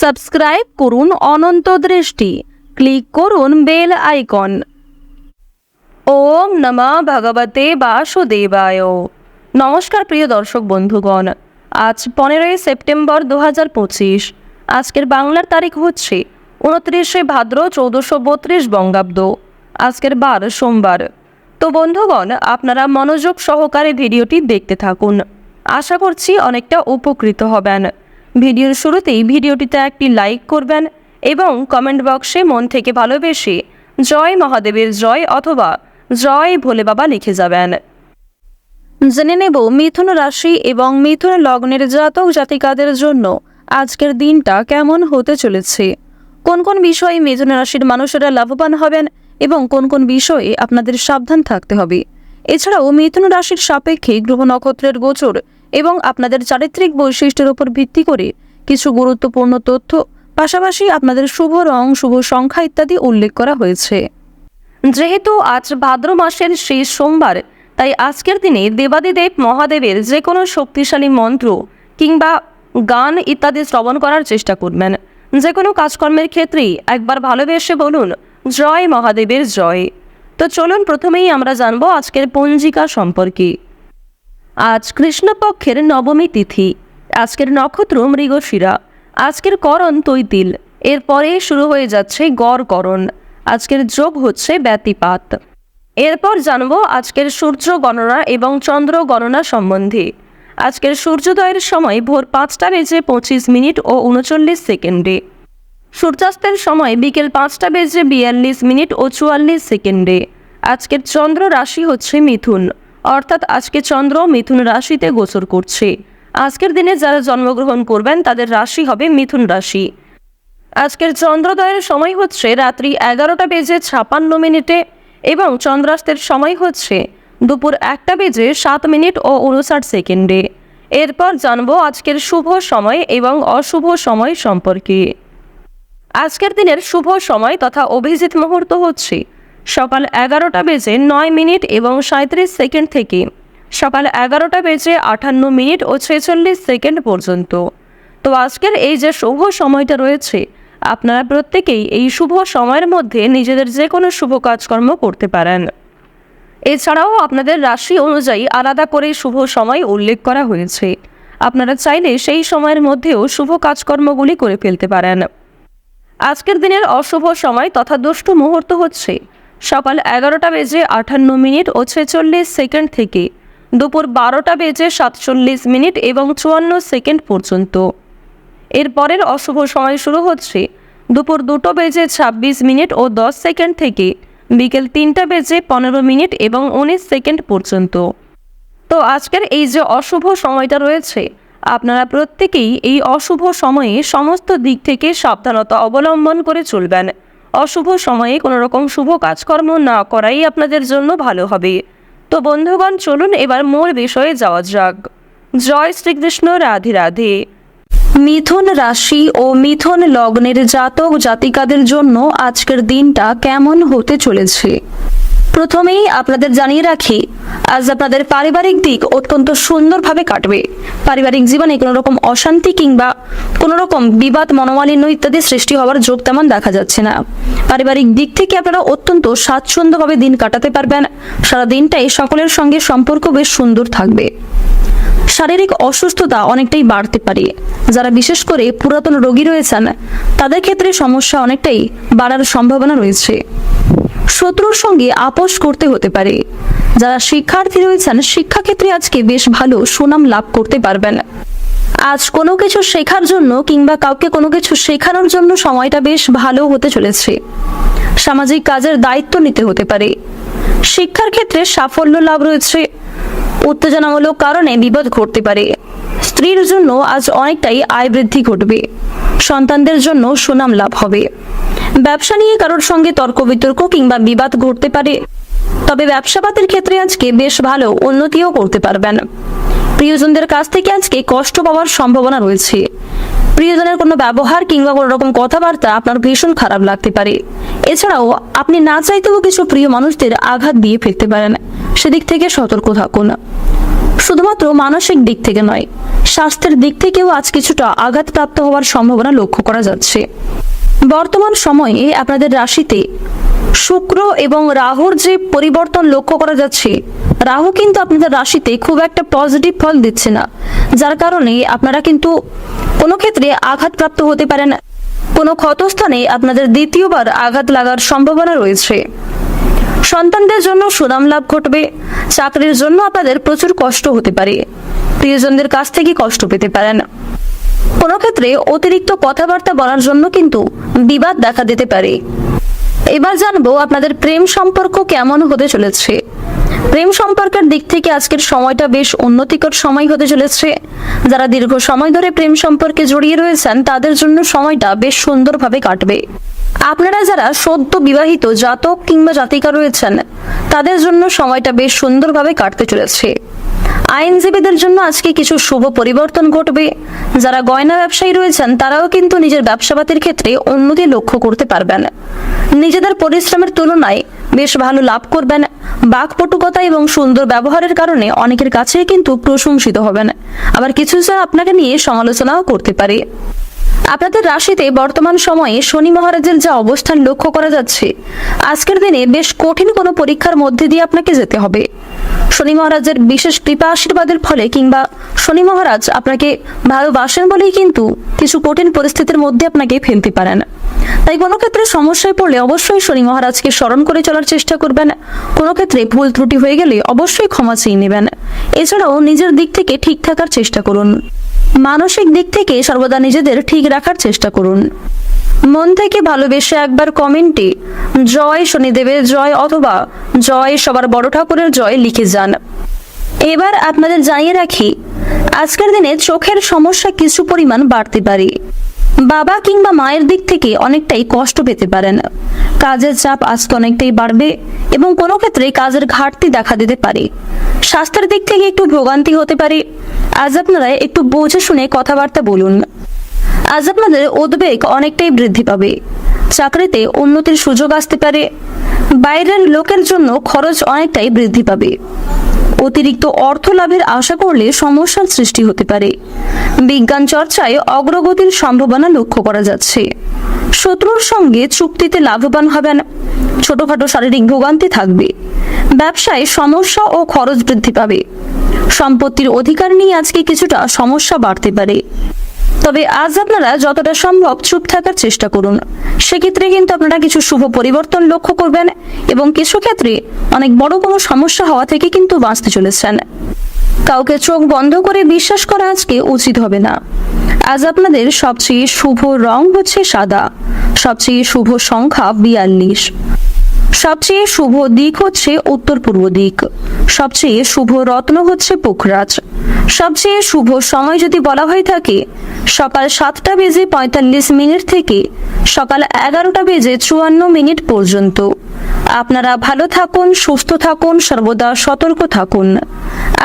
Subscribe করুন অনন্ত দৃষ্টি, click করুন বেল আইকন। ওম নমঃ ভগবতে বাসুদেবায়। নমস্কার প্রিয় দর্শক বন্ধুগণ, আজ 15ই সেপ্টেম্বর 2025। আজকের বাংলার তারিখ হচ্ছে 29শে ভাদ্র 1432 বঙ্গাব্দ। আজকের বার সোমবার। তো বন্ধুগণ, আপনারা মনোযোগ সহকারে ভিডিওটি দেখতে থাকুন। আশা করছি অনেকটা উপকৃত হবেন। ভিডিওর শুরুতেই ভিডিওটিতে একটি লাইক করবেন এবং কমেন্ট বক্সে মন থেকে ভালোবেসে জয় মহাদেবের জয় অথবা জয় ভোলে বাবা লিখে যাবেন। জেনে নেব মিথুন রাশি এবং মিথুন লগ্নের জাতক জাতিকাদের জন্য আজকের দিনটা কেমন হতে চলেছে। কোন কোন বিষয়ে মিথুন রাশির মানুষেরা লাভবান হবেন এবং কোন কোন বিষয়ে আপনাদের সাবধান থাকতে হবে। এছাড়াও মিথুন রাশির সাপেক্ষে গ্রহ নক্ষত্রের গোচর এবং আপনাদের চারিত্রিক বৈশিষ্ট্যের উপর ভিত্তি করে কিছু গুরুত্বপূর্ণ তথ্য, পাশাপাশি আপনাদের শুভ রং, শুভ সংখ্যা ইত্যাদি উল্লেখ করা হয়েছে। যেহেতু আজ ভাদ্র মাসের শেষ সোমবার, তাই আজকের দিনে দেবাদিদেব মহাদেবের যে কোনো শক্তিশালী মন্ত্র কিংবা গান ইত্যাদি শ্রবণ করার চেষ্টা করবেন। যে কোনো কাজকর্মের ক্ষেত্রেই একবার ভালোবেসে বলুন জয় মহাদেবের জয়। তো চলুন প্রথমেই আমরা জানবো আজকের পঞ্জিকা সম্পর্কে। আজ কৃষ্ণপক্ষের নবমী তিথি। আজকের নক্ষত্র মৃগশিরা। আজকের করণ তৈতিল। এরপরে শুরু হয়ে যাচ্ছে গড়করণ। আজকের যোগ হচ্ছে ব্যতিপাত। এরপর জানবো আজকের সূর্য গণনা এবং চন্দ্র গণনা সম্বন্ধে। আজকের সূর্যোদয়ের সময় ভোর 5:25 ও 39 সেকেন্ডে। সূর্যাস্তের সময় বিকেল 5:42 ও 44 সেকেন্ডে। আজকের চন্দ্র রাশি হচ্ছে মিথুন, অর্থাৎ আজকে চন্দ্র মিথুন রাশিতে গোচর করছে। আজকের দিনে যারা জন্মগ্রহণ করবেন তাদের রাশি হবে মিথুন রাশি। আজকের চন্দ্রোদয়ের সময় হচ্ছে রাত্রি 11:56 এবং চন্দ্রাস্তের সময় হচ্ছে দুপুর 1:07 ও 59 সেকেন্ডে। এরপর জানবো আজকের শুভ সময় এবং অশুভ সময় সম্পর্কে। আজকের দিনের শুভ সময় তথা অভিজিৎ মুহূর্ত হচ্ছে সকাল 11:09 এবং 37 সেকেন্ড থেকে সকাল 11:58 ও 46 সেকেন্ড পর্যন্ত। তো আজকের এই যে শুভ সময়টা রয়েছে, আপনারা প্রত্যেকেই এই শুভ সময়ের মধ্যে নিজেদের যে কোনো শুভ কাজকর্ম করতে পারেন। এছাড়াও আপনাদের রাশি অনুযায়ী আলাদা করে শুভ সময় উল্লেখ করা হয়েছে। আপনারা চাইলে সেই সময়ের মধ্যেও শুভ কাজকর্মগুলি করে ফেলতে পারেন। আজকের দিনের অশুভ সময় তথা দুষ্ট মুহূর্ত হচ্ছে সকাল 11:58 ও 46 সেকেন্ড থেকে দুপুর 12:47 এবং 54 সেকেন্ড পর্যন্ত। এর পরের অশুভ সময় শুরু হচ্ছে দুপুর 2:26 ও 10 সেকেন্ড থেকে বিকেল 3:15 এবং 19 সেকেন্ড পর্যন্ত। তো আজকের এই যে অশুভ সময়টা রয়েছে, আপনারা প্রত্যেকেই এই অশুভ সময়ে সমস্ত দিক থেকে সাবধানতা অবলম্বন করে চলবেন। অশুভ সময়ে কোনো রকম শুভ কাজকর্ম না করাই আপনাদের জন্য ভালো হবে। তো বন্ধুগণ, চলুন এবার মূল বিষয়ে যাওয়া যাক। জয় শ্রীকৃষ্ণ, রাধে রাধে। মিথুন রাশি ও মিথুন লগ্নের জাতক জাতিকাদের জন্য আজকের দিনটা কেমন হতে চলেছে। প্রথমেই আপনাদের জানিয়ে রাখি, আজ আপনাদের পারিবারিক দিক অত্যন্ত সুন্দরভাবে কাটবে। পারিবারিক জীবনে কোনো রকম অশান্তি কিংবা কোনো রকম বিবাদ, মনোমালিন্য ইত্যাদি সৃষ্টি হওয়ার যোগ তেমন দেখা যাচ্ছে না। পারিবারিক দিক থেকে আপনারা অত্যন্ত স্বাচ্ছন্দ্যভাবে দিন কাটাতে পারবেন। সারা দিনটাই সকলের সঙ্গে সম্পর্ক বেশ সুন্দর থাকবে। শারীরিক অসুস্থতা অনেকটাই বাড়তে পারে। যারা বিশেষ করে পুরাতন রোগী রয়েছেন তাদের ক্ষেত্রে সমস্যা অনেকটাই বাড়ার সম্ভাবনা রয়েছে। শত্রুর সঙ্গে আপোষ করতে হতে পারে। যারা শিক্ষার্থী রয়েছেন শিক্ষাক্ষেত্রে আজকে বেশ ভালো সুনাম লাভ করতে পারবেন। আজ কোনো কিছু শেখার জন্য কিংবা কাউকে কোনো কিছু শেখানোর জন্য সময়টা বেশ ভালো হতে চলেছে। সামাজিক কাজের দায়িত্ব নিতে হতে পারে। শিক্ষার ক্ষেত্রে সাফল্য লাভ রয়েছে। উত্তেজনামূলক কারণে বিপদ ঘটতে পারে। স্ত্রীর জন্য আজ অনেকটাই আয় বৃদ্ধি ঘটবে। সন্তানদের জন্য সুনাম লাভ হবে। ব্যবসা নিয়ে কারোর সঙ্গে তর্ক বিতর্ক কিংবা বিবাদ ঘটতে পারে, তবে ব্যবসাপাতের ক্ষেত্রে আজকে বেশ ভালো উন্নতিও করতে পারবেন। প্রিয়জনদের কাছ থেকে আজকে কষ্ট পাওয়ার সম্ভাবনা রয়েছে। প্রিয়জনের কোনো ব্যবহার কিংবা কোনো রকম কথাবার্তা আপনার ভীষণ খারাপ লাগতে পারে। এছাড়াও আপনি না চাইতেও কিছু প্রিয় মানুষদের আঘাত দিয়ে ফেলতে পারেন। সেদিক থেকে সতর্ক থাকুন। শুধুমাত্র মানসিক দিক থেকে নয়, স্বাস্থ্যের দিক থেকেও আজ কিছুটা আঘাতপ্রাপ্ত হওয়ার সম্ভাবনা লক্ষ্য করা যাচ্ছে। বর্তমান সময়ে আপনাদের রাশিতে শুক্র এবং রাহুর যে পরিবর্তন লক্ষ্য করা যাচ্ছে, রাহু কিন্তু আপনাদের রাশিতে খুব একটা পজিটিভ ফল দিচ্ছে না, যার কারণে আপনারা কিন্তু কোনো ক্ষেত্রে আঘাতপ্রাপ্ত হতে পারেন। কোনো ক্ষতস্থানে আপনাদের দ্বিতীয়বার আঘাত লাগার সম্ভাবনা রয়েছে। সন্তানদের জন্য সুনাম লাভ ঘটবে। চাকরির জন্য আপনাদের প্রচুর কষ্ট হতে পারে, প্রিয়জনদের কাছ থেকে কষ্ট পেতে পারেন। কোনো ক্ষেত্রে অতিরিক্ত কথাবার্তা বলার জন্য কিন্তু বিবাদ দেখা দিতে পারে। এবার জানবো আপনাদের প্রেম সম্পর্ক কেমন হতে চলেছে। প্রেম সম্পর্কের দিক থেকে আজকের সময়টা বেশ উন্নতিকর সময় হতে চলেছে। যারা দীর্ঘ সময় ধরে প্রেম সম্পর্কে জড়িয়ে রয়েছেন তাদের জন্য সময়টা বেশ সুন্দরভাবে কাটবে। আপনারা যারা সদ্য বিবাহিত জাতক কিংবা জাতিকা রয়েছেন তাদের জন্য সময়টা বেশ সুন্দরভাবে কাটতে চলেছে। আইনজীবীদের জন্য আজকে কিছু শুভ পরিবর্তন ঘটবে। যারা গয়না ব্যবসায়ী রয়েছেন তারাও কিন্তু নিজের ব্যবসাপাতির ক্ষেত্রে উন্নতি লক্ষ্য করতে পারবেন। নিজেদের পরিশ্রমের তুলনায় বেশ ভালো লাভ করবেন। বাকপটুকতা এবং সুন্দর ব্যবহারের কারণে অনেকের কাছে কিন্তু প্রশংসিত হবেন, আবার কিছু জন আপনাকে নিয়ে সমালোচনাও করতে পারে। আপনাদের রাশিতে বর্তমান সময়ে শনি মহারাজের যা অবস্থান লক্ষ্য করা যাচ্ছে, আজকের দিনে বেশ কঠিন কোনো পরীক্ষার মধ্যে দিয়ে আপনাকে যেতে হবে। শনি মহারাজের বিশেষ কৃপা আশীর্বাদের ফলে কিংবা শনি মহারাজ আপনাকে ভালোবাসেন বলেই কিন্তু কিছু কঠিন পরিস্থিতির মধ্যে আপনাকে ফেলতে পারেন। তাই কোনো ক্ষেত্রে সমস্যায় পড়লে অবশ্যই শনি মহারাজকে স্মরণ করে চলার চেষ্টা করবেন। কোনো ক্ষেত্রে ভুল ত্রুটি হয়ে গেলে অবশ্যই ক্ষমা চেয়ে নেবেন। এছাড়াও নিজের দিক থেকে ঠিক থাকার চেষ্টা করুন। মানসিক দিক থেকে সর্বদা নিজেদের ঠিক রাখার চেষ্টা করুন। মন থেকে ভালোবেসে একবার কমেন্টে জয় শনিদেবের জয় অথবা জয় সবার বড় ঠাকুরের জয় লিখে যান। এবার আপনাদের জানিয়ে রাখি, আজকের দিনে চোখের সমস্যা কিছু পরিমাণ বাড়তে পারে। বাবা কিংবা মায়ের দিক থেকে অনেকটাই কষ্ট পেতে পারেন। কাজের চাপ আজকে অনেকটাই বাড়বে এবং কোনো ক্ষেত্রে কাজের ঘাটতি দেখা দিতে পারে। স্বাস্থ্যের দিক থেকে একটু ভোগান্তি হতে পারে। আজ আপনারা একটু বুঝে শুনে কথাবার্তা বলুন। আজ আপনাদের উদ্বেগ অনেকটাই বৃদ্ধি পাবে। চাকরিতে উন্নতির সুযোগ আসতে পারে। বাইরের লোকের জন্য খরচ অনেকটাই বৃদ্ধি পাবে। অতিরিক্ত অর্থ লাভের আশা করলে সমস্যার সৃষ্টি হতে পারে। বিজ্ঞান চর্চায় অগ্রগতির সম্ভাবনা লক্ষ্য করা যাচ্ছে। শত্রুর সঙ্গে চুক্তিতে লাভবান হবেন। ছোটখাটো শারীরিক ভোগান্তি থাকবে। ব্যবসায় সমস্যা ও খরচ বৃদ্ধি পাবে। সম্পত্তির অধিকার নিয়ে আজকে কিছুটা সমস্যা বাড়তে পারে। তবে আজ আপনারা যতটা সম্ভব চুপ থাকার চেষ্টা করুন। সেক্ষেত্রে কিন্তু আপনারা কিছু শুভ পরিবর্তন লক্ষ্য করবেন এবং কিছু ক্ষেত্রে অনেক বড় কোনো সমস্যা হওয়া থেকে কিন্তু বাঁচতে চলেছেন। কাউকে চোখ বন্ধ করে বিশ্বাস করা আজকে উচিত হবে না। আজ আপনাদের সবচেয়ে শুভ রং হচ্ছে সাদা। সবচেয়ে শুভ সংখ্যা 42। সবচেয়ে শুভ দিক হচ্ছে উত্তর পূর্ব দিক। সবচেয়ে শুভ রত্ন হচ্ছে পুখরাজ। সবচেয়ে শুভ সময় যদি বলা হয়ে থাকে সকাল 7:45 থেকে সকাল 11:54 পর্যন্ত। আপনারা ভালো থাকুন, সুস্থ থাকুন, সর্বদা সতর্ক থাকুন।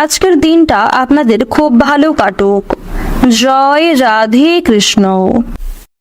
আজকের দিনটা আপনাদের খুব ভালো কাটুক। জয় রাধে কৃষ্ণ।